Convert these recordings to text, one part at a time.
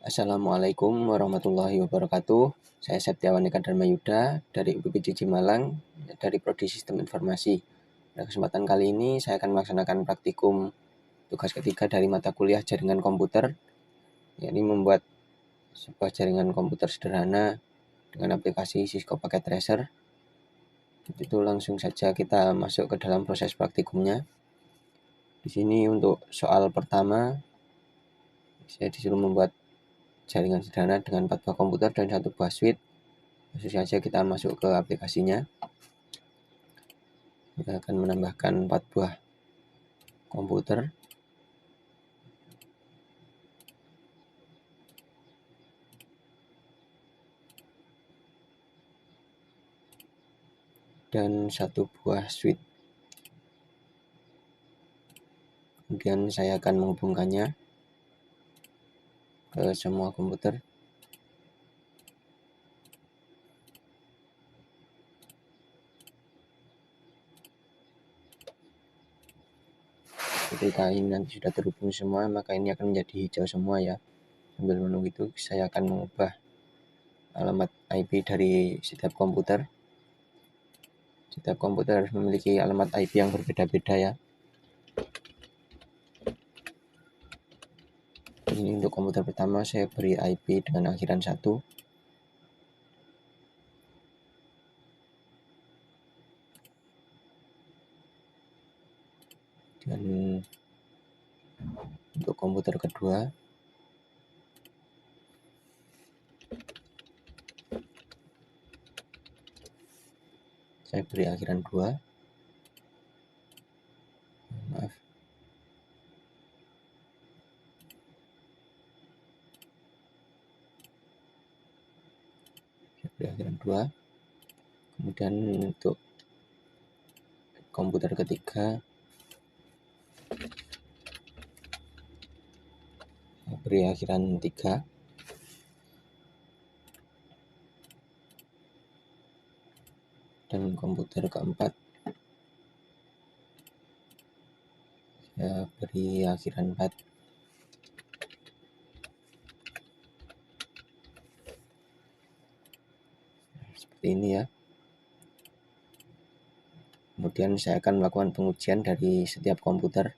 Assalamualaikum warahmatullahi wabarakatuh. Saya Septiawan Eka Dharmayuda dari UPPJJ Malang dari Prodi Sistem Informasi. Pada kesempatan kali ini saya akan melaksanakan praktikum tugas ketiga dari mata kuliah jaringan komputer, yakni membuat sebuah jaringan komputer sederhana dengan aplikasi Cisco Packet Tracer. Itu langsung saja kita masuk ke dalam proses praktikumnya. Di sini untuk soal pertama saya disuruh membuat jaringan sederhana dengan 4 buah komputer dan 1 buah switch. Langsung saja kita masuk ke aplikasinya. Kita akan menambahkan 4 buah komputer. Dan 1 buah switch. Kemudian saya akan menghubungkannya ke semua komputer. Ketika ini nanti sudah terhubung semua, maka ini akan menjadi hijau semua ya. Sambil menunggu itu, saya akan mengubah alamat IP dari setiap komputer. Setiap komputer harus memiliki alamat IP yang berbeda-beda ya. Ini untuk komputer pertama saya beri IP dengan akhiran 1. Dan untuk komputer kedua saya beri akhiran 2. Maaf. Saya beri akhiran 2. Kemudian untuk komputer ketiga saya beri akhiran 3. Dan komputer keempat saya beri akhiran 4. Seperti ini ya. Kemudian saya akan melakukan pengujian dari setiap komputer.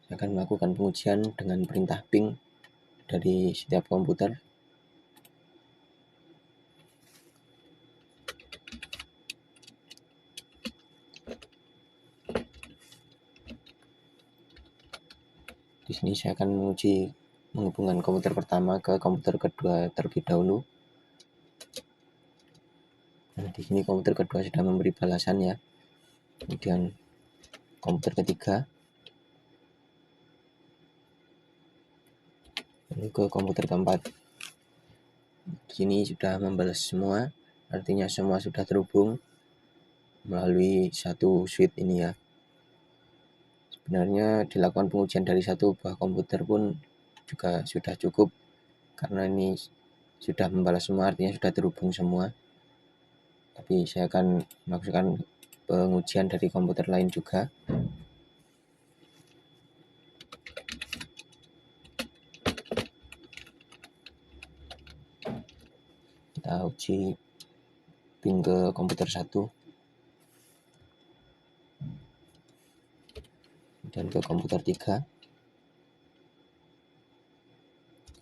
Saya akan melakukan pengujian dengan perintah ping dari setiap komputer. Di sini saya akan menguji menghubungkan komputer pertama ke komputer kedua terlebih dahulu. Nah, di sini komputer kedua sudah memberi balasan ya. Kemudian komputer ketiga, lalu ke komputer keempat. Di sini sudah membalas semua, artinya semua sudah terhubung melalui satu switch ini ya. Sebenarnya dilakukan pengujian dari 1 buah komputer pun juga sudah cukup, karena ini sudah membalas semua, artinya sudah terhubung semua. Tapi saya akan melakukan pengujian dari komputer lain juga. Kita uji ping ke komputer 1 dan ke komputer 3,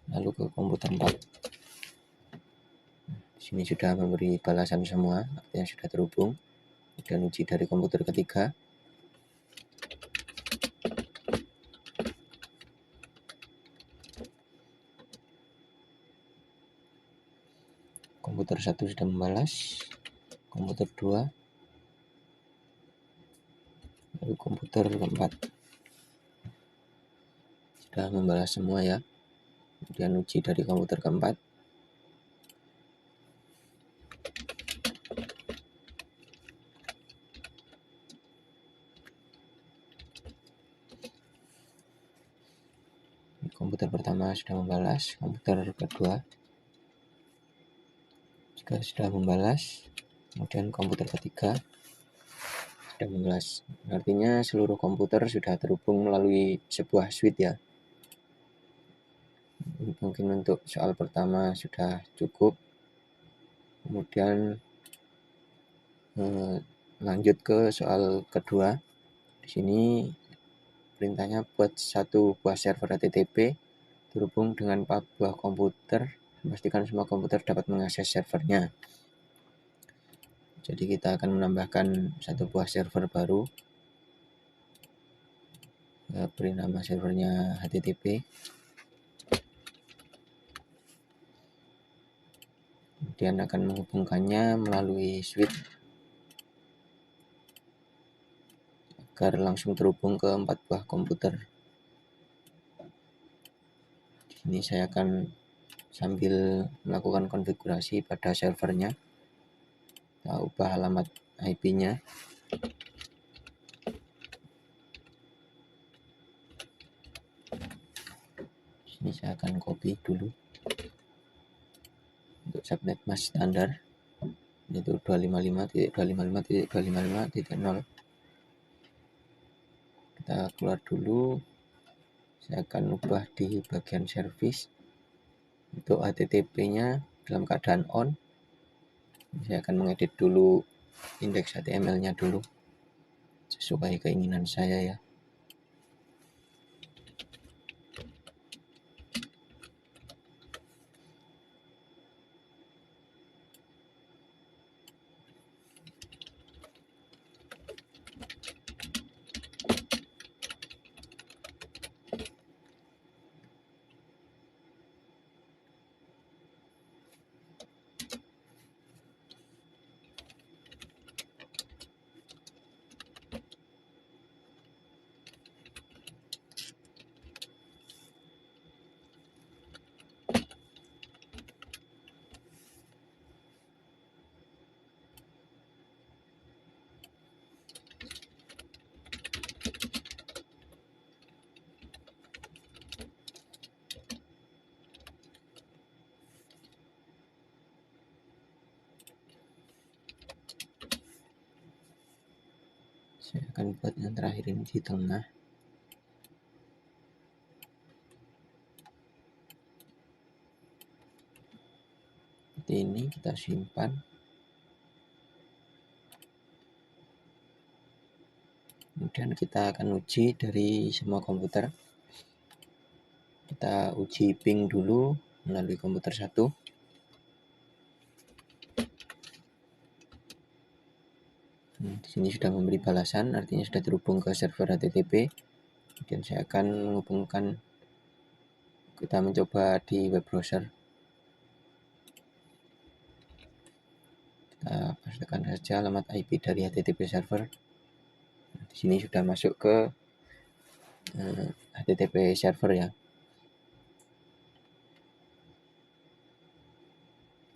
lalu ke komputer 4. Di sini sudah memberi balasan semua, artinya sudah terhubung. Kemudian uji dari komputer ketiga. Komputer 1 sudah membalas, komputer 2, lalu komputer keempat sudah membalas semua ya. Kemudian uji dari komputer keempat. Komputer pertama sudah membalas, komputer kedua juga sudah membalas, kemudian komputer ketiga sudah membalas. Artinya seluruh komputer sudah terhubung melalui sebuah switch ya. Mungkin untuk soal pertama sudah cukup. Kemudian lanjut ke soal kedua. Di sini perintahnya buat satu buah server HTTP terhubung dengan 4 buah komputer, memastikan semua komputer dapat mengakses servernya. Jadi kita akan menambahkan satu buah server baru, beri nama servernya HTTP. Kemudian akan menghubungkannya melalui switch agar langsung terhubung ke 4 buah komputer. Di sini saya akan sambil melakukan konfigurasi pada servernya. Kita ubah alamat IP-nya. Di sini saya akan copy dulu untuk subnet mask standar, yaitu 255.255.255.0. Kita keluar dulu. Saya akan ubah di bagian service. Untuk HTTP-nya dalam keadaan on. Saya akan mengedit dulu indeks HTML-nya dulu sesuai keinginan saya ya. Saya akan buat yang terakhir ini di tengah. Seperti ini kita simpan. Kemudian kita akan uji dari semua komputer. Kita uji ping dulu melalui komputer 1. Di sini sudah memberi balasan, artinya sudah terhubung ke server HTTP. Kemudian saya akan menghubungkan, kita mencoba di web browser. Kita pastikan saja alamat IP dari HTTP server. Di sini sudah masuk ke HTTP server ya.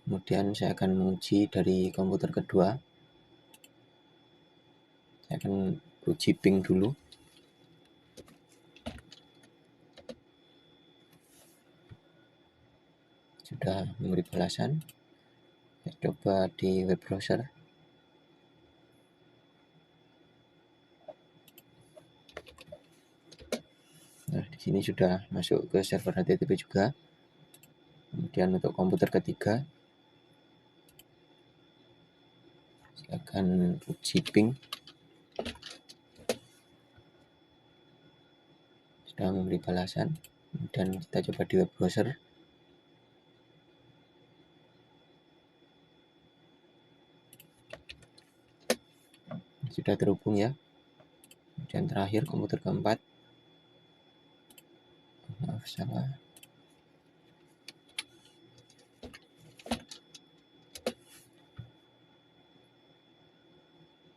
Kemudian saya akan menguji dari komputer kedua. Saya akan uji ping dulu. Sudah memberi balasan. Saya coba di web browser. Nah, di sini sudah masuk ke server HTTP juga. Kemudian untuk komputer ketiga, saya akan uji ping. Sudah memberi balasan. Kemudian kita coba di web browser. Sudah terhubung ya. Kemudian terakhir komputer keempat. Maaf, salah.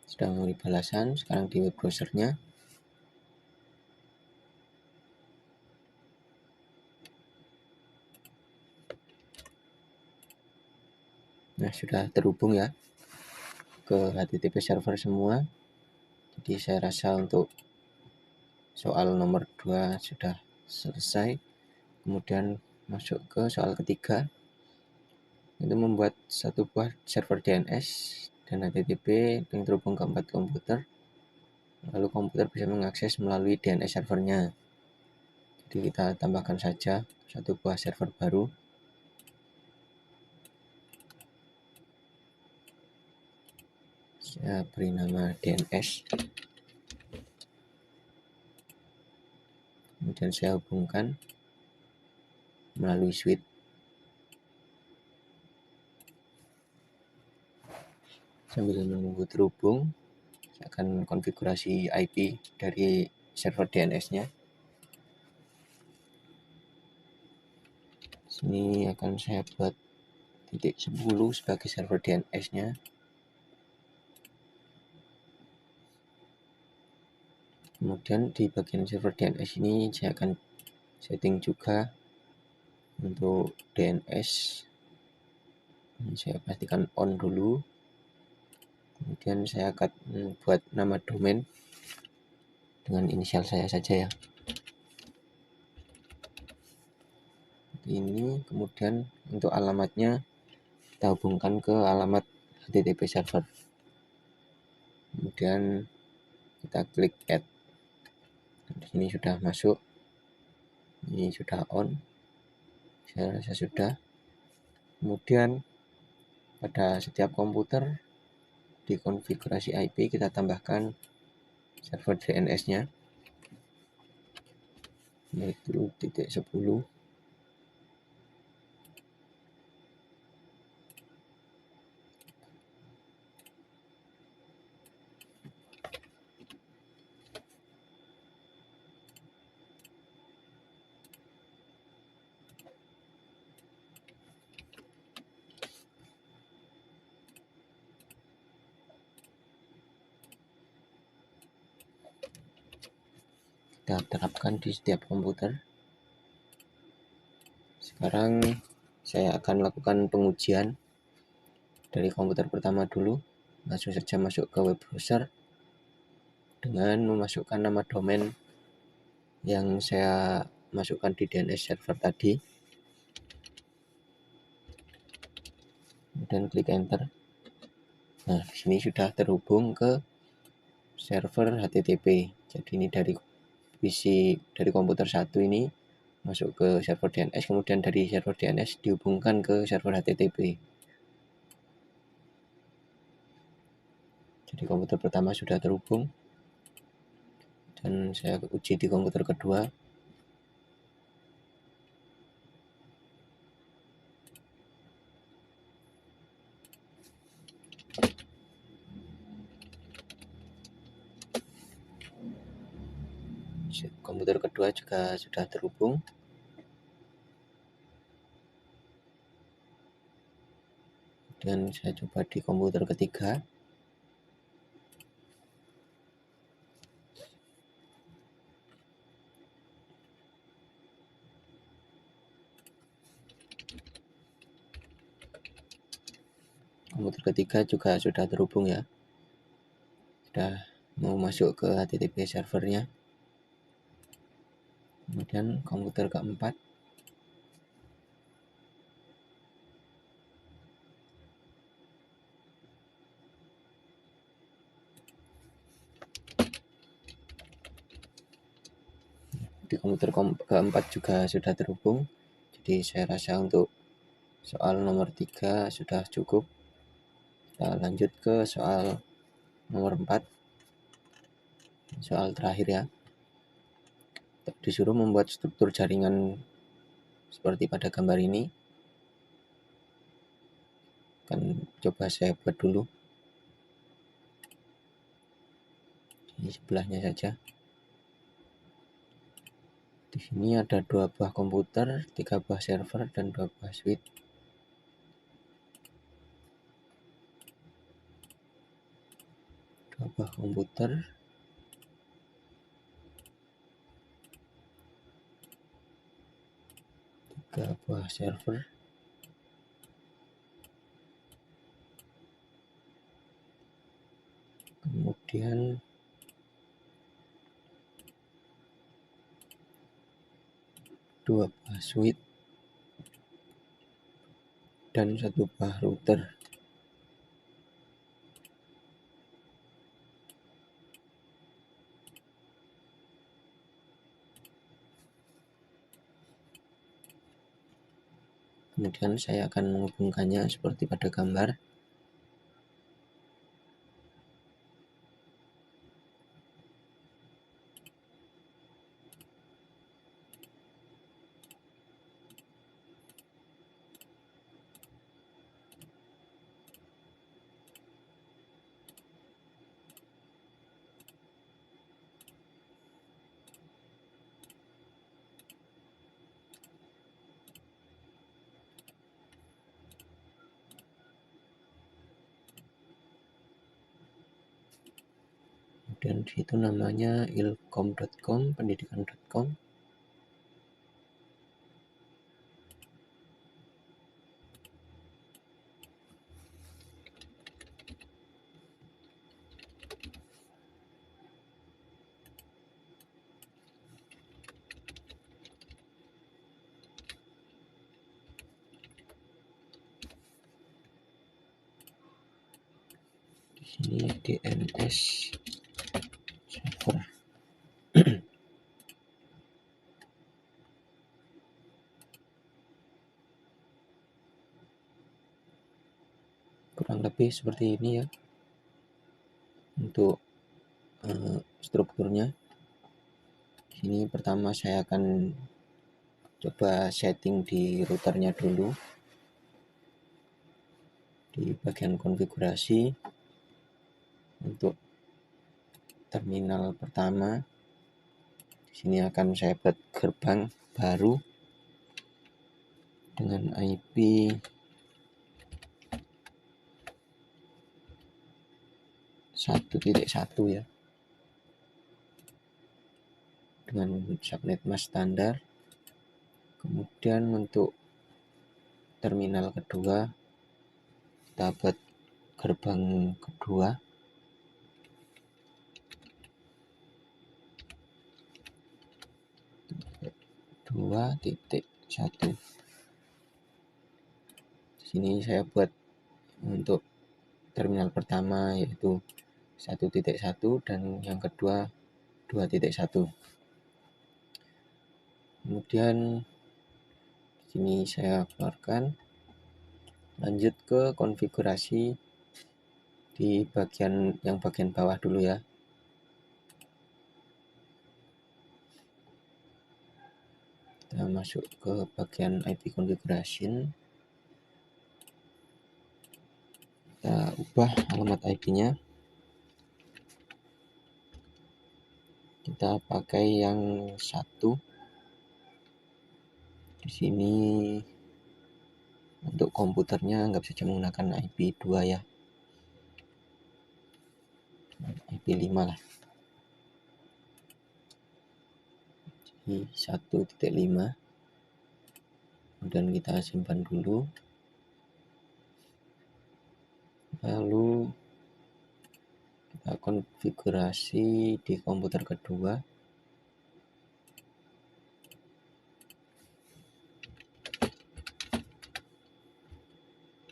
Sudah memberi balasan. Sekarang di web browsernya. Nah, sudah terhubung ya ke HTTP server semua. Jadi saya rasa untuk soal nomor 2 sudah selesai. Kemudian masuk ke soal ketiga, itu membuat satu buah server DNS dan HTTP yang terhubung ke 4 komputer. Lalu komputer bisa mengakses melalui DNS servernya. Jadi kita tambahkan saja satu buah server baru. Saya beri nama DNS. Kemudian saya hubungkan melalui switch. Sambil menunggu terhubung, saya akan konfigurasi IP dari server DNS-nya. Sini akan saya buat titik 10 sebagai server DNS-nya. Kemudian di bagian server DNS ini saya akan setting juga untuk DNS. Ini saya pastikan on dulu. Kemudian saya akan buat nama domain dengan inisial saya saja ya. Ini kemudian untuk alamatnya kita hubungkan ke alamat HTTP server. Kemudian kita klik add. Di sini sudah masuk. Ini sudah on. Saya rasa sudah. Kemudian pada setiap komputer di konfigurasi IP kita tambahkan server DNS-nya, yaitu titik 10. Kita terapkan di setiap komputer. Sekarang saya akan lakukan pengujian dari komputer pertama dulu. Langsung saja masuk ke web browser dengan memasukkan nama domain yang saya masukkan di DNS server tadi. Kemudian klik enter. Nah, di sini sudah terhubung ke server HTTP. Jadi ini dari komputer satu ini masuk ke server DNS, kemudian dari server DNS dihubungkan ke server HTTP. Jadi komputer pertama sudah terhubung dan saya uji di komputer kedua. Komputer kedua juga sudah terhubung. Dan saya coba di komputer ketiga. Komputer ketiga juga sudah terhubung ya. Sudah mau masuk ke HTTP servernya. Kemudian komputer keempat. Di komputer keempat juga sudah terhubung. Jadi saya rasa untuk soal nomor 3 sudah cukup. Kita lanjut ke soal nomor 4. Soal terakhir ya. Disuruh membuat struktur jaringan seperti pada gambar ini. Kan coba saya buat dulu. Di sebelahnya saja. Di sini ada 2 buah komputer, 3 buah server, dan 2 buah switch. Buah komputer, 3 buah server, kemudian dua buah switch dan satu buah router. Kemudian saya akan menghubungkannya seperti pada gambar. Dan di situ namanya ilkom.com, pendidikan.com. Di sini DNS server. Kurang lebih seperti ini ya untuk strukturnya. Di sini pertama saya akan coba setting di routernya dulu. Di bagian konfigurasi untuk terminal pertama, di sini akan saya buat gerbang baru dengan IP 1.1 ya, dengan subnet mask standar. Kemudian untuk terminal kedua kita buat gerbang kedua dua titik satu. Di sini saya buat untuk terminal pertama yaitu 1.1 dan yang kedua 2.1. Kemudian di sini saya keluarkan, lanjut ke konfigurasi di bagian bawah dulu ya. Kita masuk ke bagian IP configuration. Kita ubah alamat IP-nya. Kita pakai yang 1. Di sini untuk komputernya anggap saja menggunakan IP 2 ya. IP 5 lah. Jadi 1.5. Kemudian kita simpan dulu. Lalu kita konfigurasi di komputer kedua.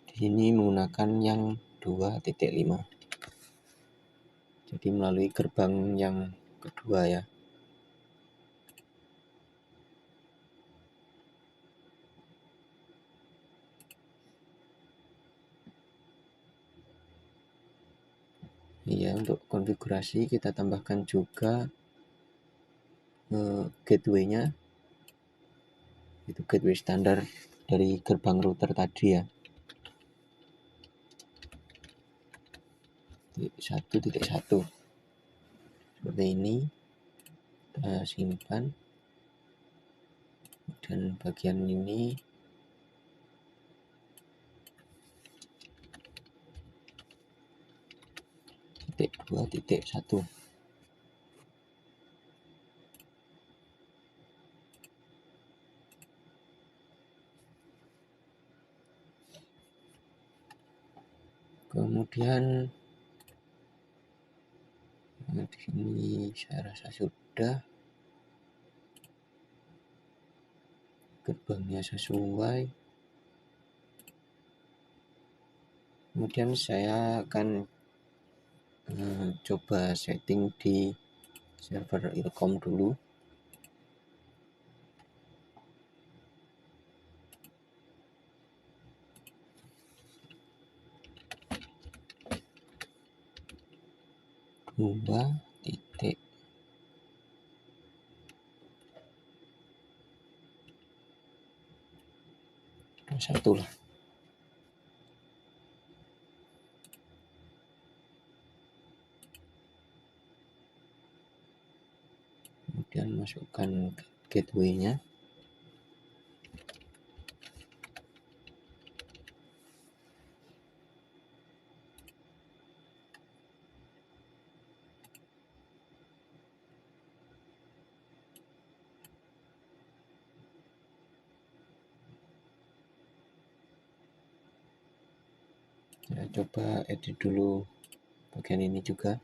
Di sini menggunakan yang 2.5. Jadi melalui gerbang yang kedua ya. Iya, untuk konfigurasi kita tambahkan juga gateway-nya, itu gateway standar dari gerbang router tadi ya. 1.1 seperti ini. Kita simpan, dan bagian ini titik 2.1. Kemudian Di sini saya rasa sudah, gerbangnya sesuai. Kemudian saya akan coba setting di server Ilkom dulu. Dua titik satu lah. Kemudian masukkan gateway-nya. Saya coba edit dulu bagian ini juga.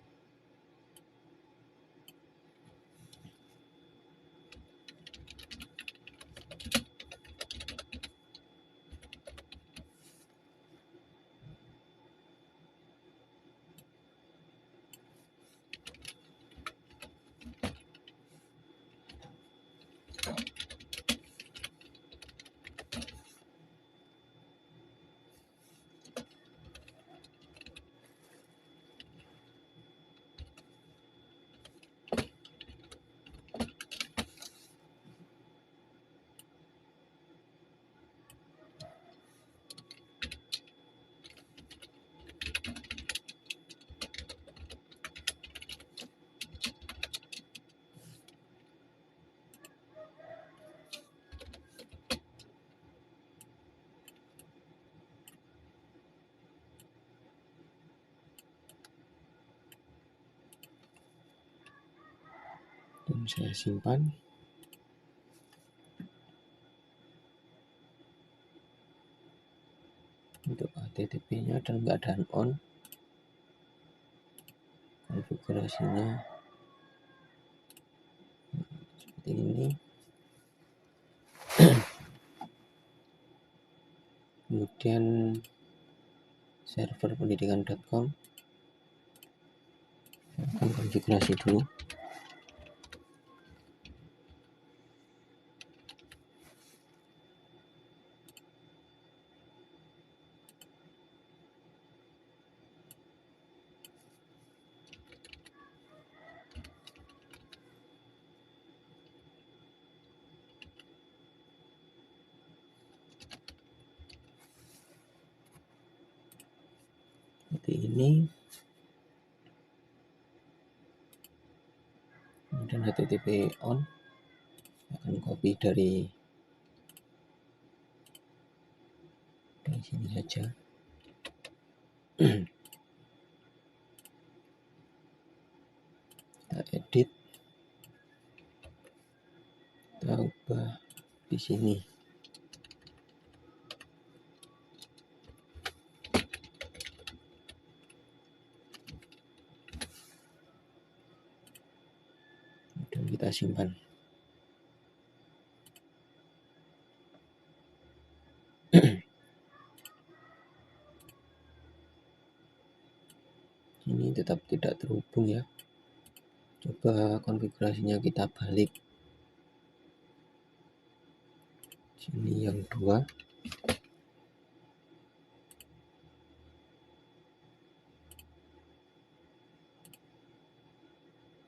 Dan saya simpan. Untuk HTTP-nya dalam keadaan on. Konfigurasinya seperti ini. Kemudian server pendidikan.com saya akan konfigurasi dulu. Seperti ini. Kemudian HTTP on. Saya akan copy dari sini saja. Kita edit, kita ubah di sini. Dan kita simpan. Ini tetap tidak terhubung ya. Coba konfigurasinya kita balik. Sini yang 2.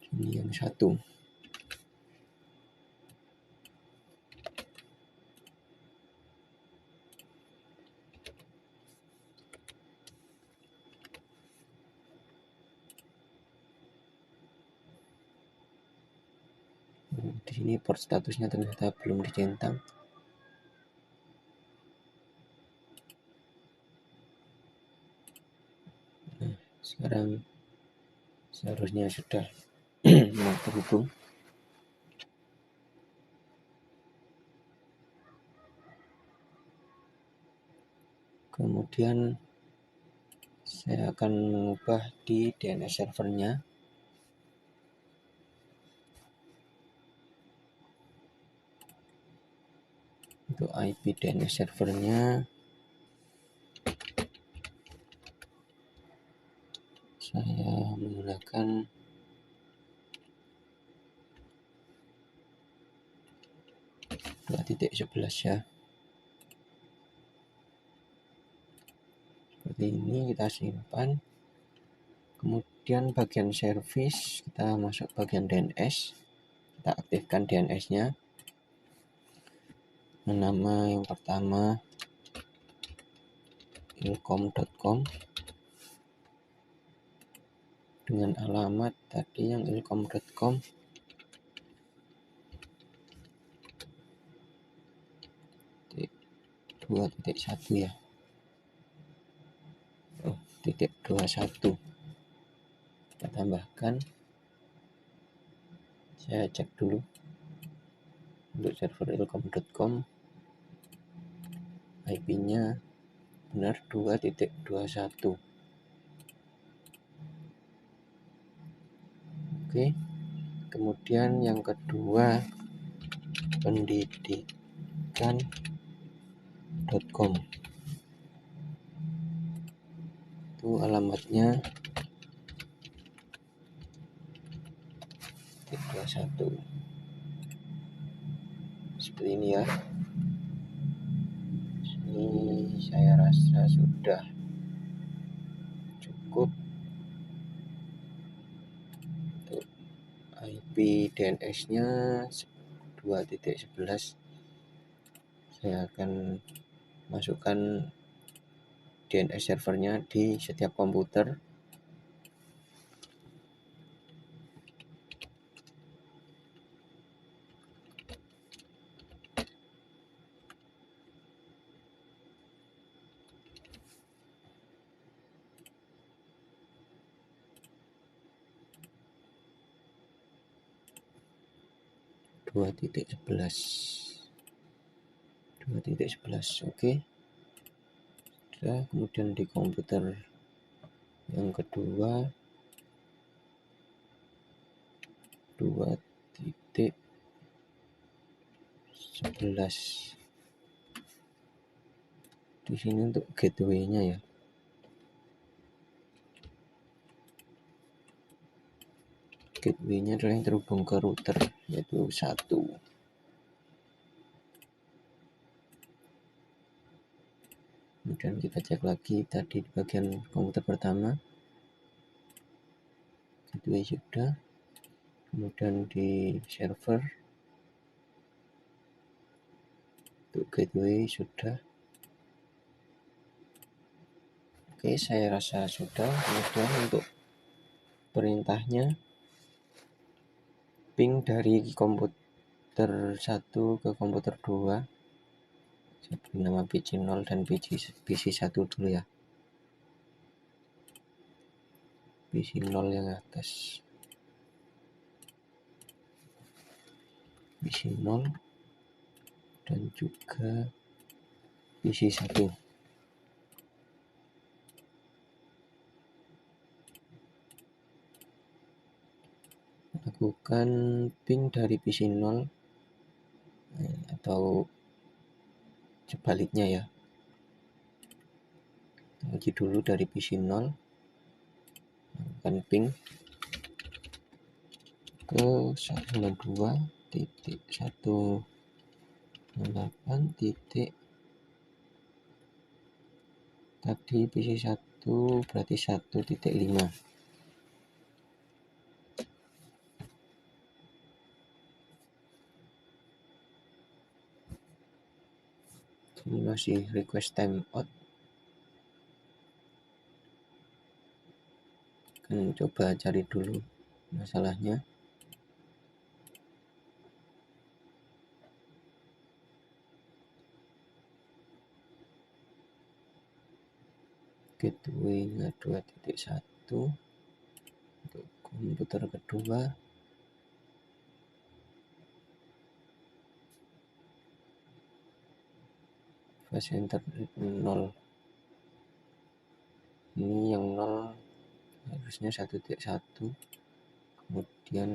Sini yang 1. Di sini port statusnya ternyata belum dicentang. Nah, sekarang seharusnya sudah terhubung. Kemudian saya akan mengubah di DNS servernya. Untuk IP DNS servernya saya menggunakan 2.11 ya. Seperti ini kita simpan. Kemudian bagian service kita masuk bagian DNS. Kita aktifkan DNS-nya. Nama yang pertama ilkom.com dengan alamat tadi yang ilkom.com. .2.1 ya. .21. Kita tambahkan. Saya cek dulu untuk server ilkom.com, IP-nya benar 2.21. Oke. Kemudian yang kedua pendidikan.com. Itu alamatnya 21. Seperti ini ya. Ini saya rasa sudah cukup untuk IP DNS-nya 2.11. Saya akan masukkan DNS servernya di setiap komputer. Dua titik sebelas. Oke. Kemudian di komputer yang kedua 2.11. Di sini untuk gateway-nya ya. Gateway-nya adalah yang terhubung ke router, yaitu 1. Kemudian kita cek lagi tadi di bagian komputer pertama, gateway sudah. Kemudian di server untuk gateway sudah. Oke, saya rasa sudah. Kemudian untuk perintahnya, ping dari komputer 1 ke komputer 2. Saya beri nama PC0 dan PC1 dulu ya. PC0 yang atas. PC0 dan juga PC1. Lakukan ping dari PC0 atau sebaliknya ya. Uji dulu dari PC0, lakukan ping ke 192.168. Tadi PC1 berarti 1.5. Ini masih request timeout. Akan coba cari dulu masalahnya. Gateway-nya 2.1 untuk komputer kedua. Fase internet 0. Ini yang 0 harusnya 1.1. Kemudian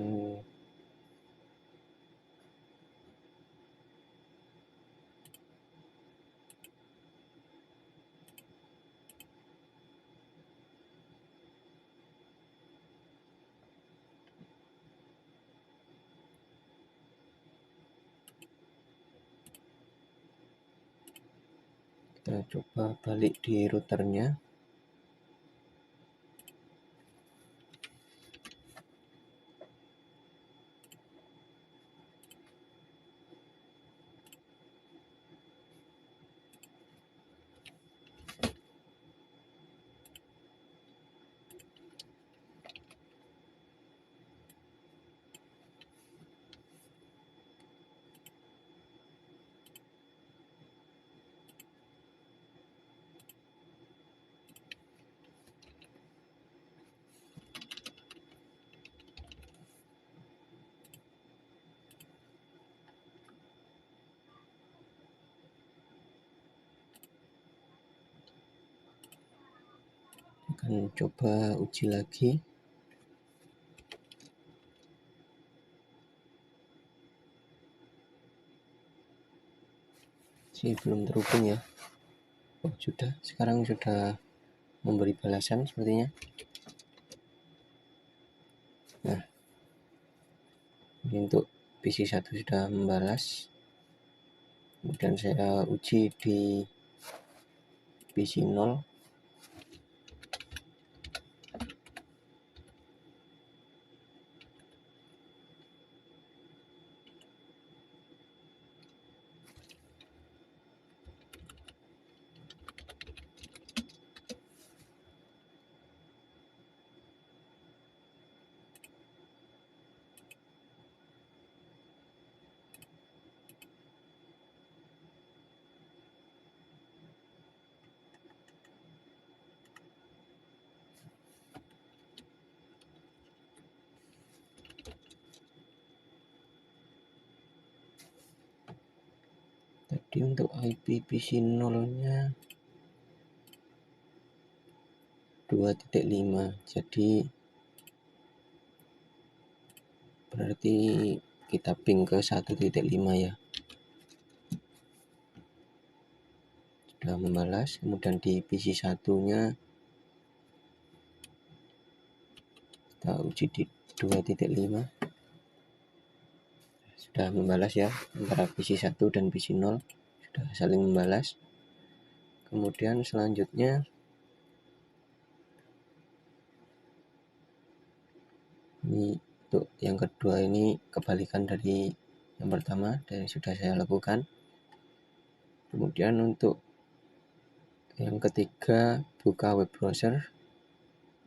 Saya coba balik di routernya. Akan coba uji lagi. Sih belum terhubung ya. Oh sudah, sekarang sudah memberi balasan sepertinya. Nah, ini untuk PC1 sudah membalas. Kemudian saya uji di PC0. Tadi untuk IP PC0-nya 2.5, jadi berarti kita ping ke 1.5 ya. Sudah membalas. Kemudian di PC1-nya kita uji di 2.5. Sudah membalas ya, antara PC1 dan PC0 sudah saling membalas. Kemudian selanjutnya ini untuk yang kedua, ini kebalikan dari yang pertama dan sudah saya lakukan. Kemudian untuk yang ketiga, buka web browser,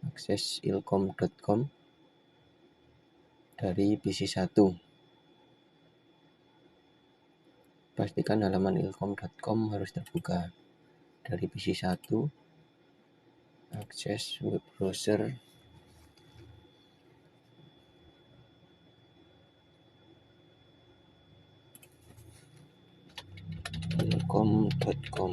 akses ilkom.com dari PC1. Pastikan halaman ilkom.com harus terbuka. Dari PC1, akses web browser, ilkom.com.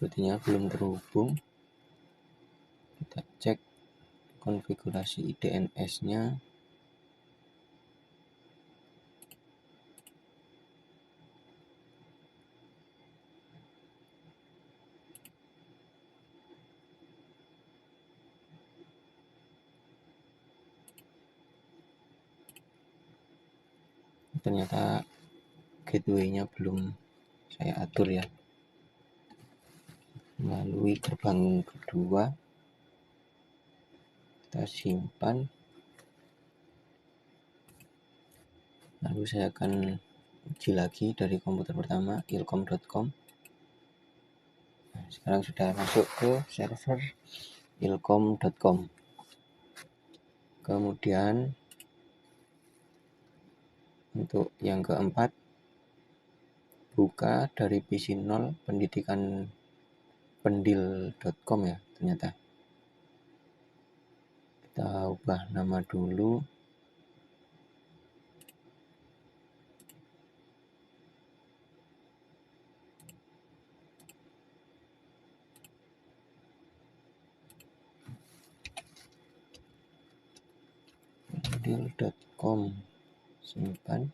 Sepertinya belum terhubung. Kita cek konfigurasi DNS-nya. Ternyata gateway-nya belum saya atur ya. Melalui gerbang kedua, kita simpan. Lalu saya akan uji lagi dari komputer pertama, ilkom.com. Nah, sekarang sudah masuk ke server ilkom.com. Kemudian untuk yang keempat, buka dari PC0 pendidikan pendil.com ya ternyata. Kita ubah nama dulu. pendil.com, simpan.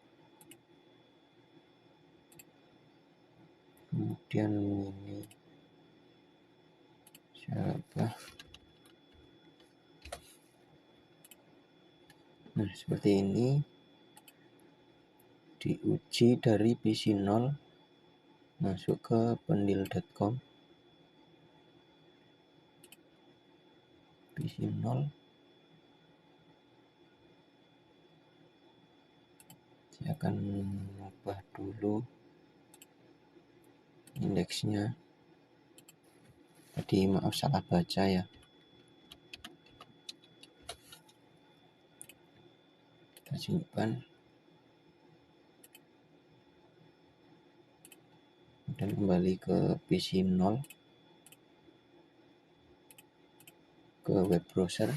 Kemudian ini siapa? Nah, seperti ini. Diuji dari PC0, masuk ke pendil.com, PC0. Saya akan mengubah dulu indeksnya. Tadi maaf salah baca ya. Kita simpan. Dan kembali ke PC0, ke web browser.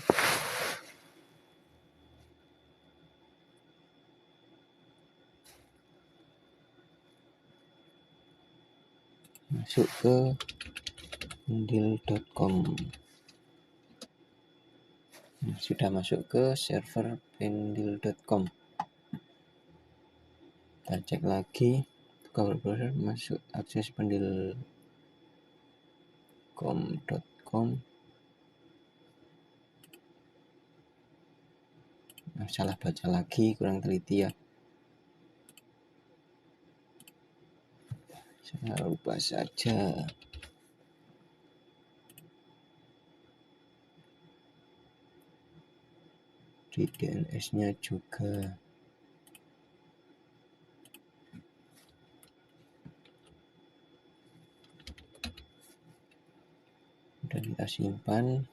Masuk ke pendil.com. Nah, sudah masuk ke server pendil.com. Kita cek lagi ke web browser, masuk akses pendil.com. Nah, salah baca lagi, kurang teliti ya. Saya lupa saja. Di DNS-nya juga. Dan kita simpan.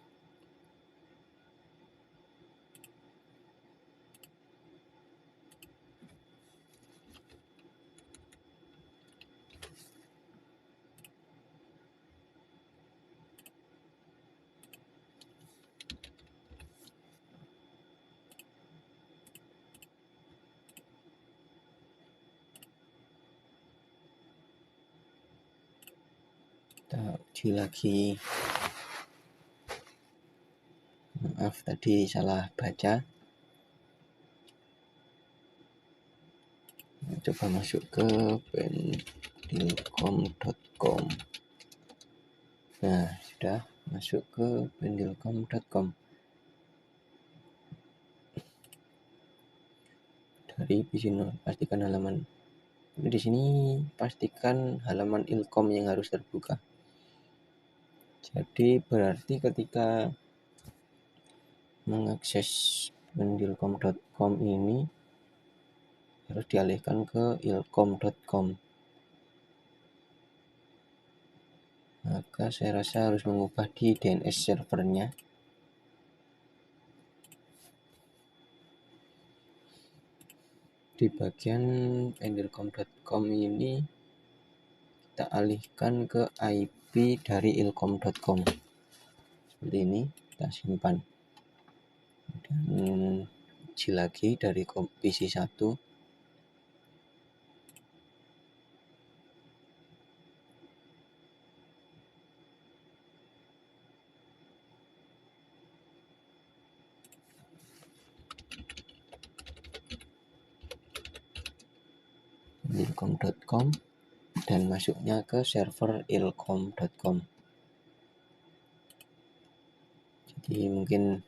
Kita uji lagi. Maaf tadi salah baca. Coba masuk ke pendilcom.com. Nah, sudah masuk ke pendilcom.com. Dari PC0, pastikan halaman. Di sini pastikan halaman ilkom yang harus terbuka. Jadi berarti ketika mengakses pendilcom.com ini harus dialihkan ke ilkom.com. Maka saya rasa harus mengubah di DNS servernya. Di bagian pendilcom.com ini kita alihkan ke IP dari ilkom.com. Seperti ini, kita simpan. Dan uji lagi dari PC1. ilkom.com dan masuknya ke server ilkom.com. Jadi mungkin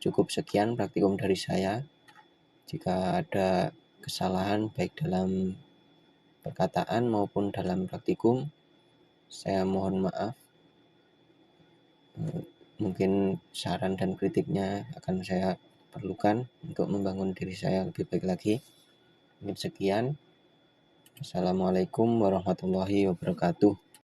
cukup sekian praktikum dari saya. Jika ada kesalahan baik dalam perkataan maupun dalam praktikum, saya mohon maaf. Mungkin saran dan kritiknya akan saya perlukan untuk membangun diri saya lebih baik lagi. Mungkin sekian. Assalamualaikum warahmatullahi wabarakatuh.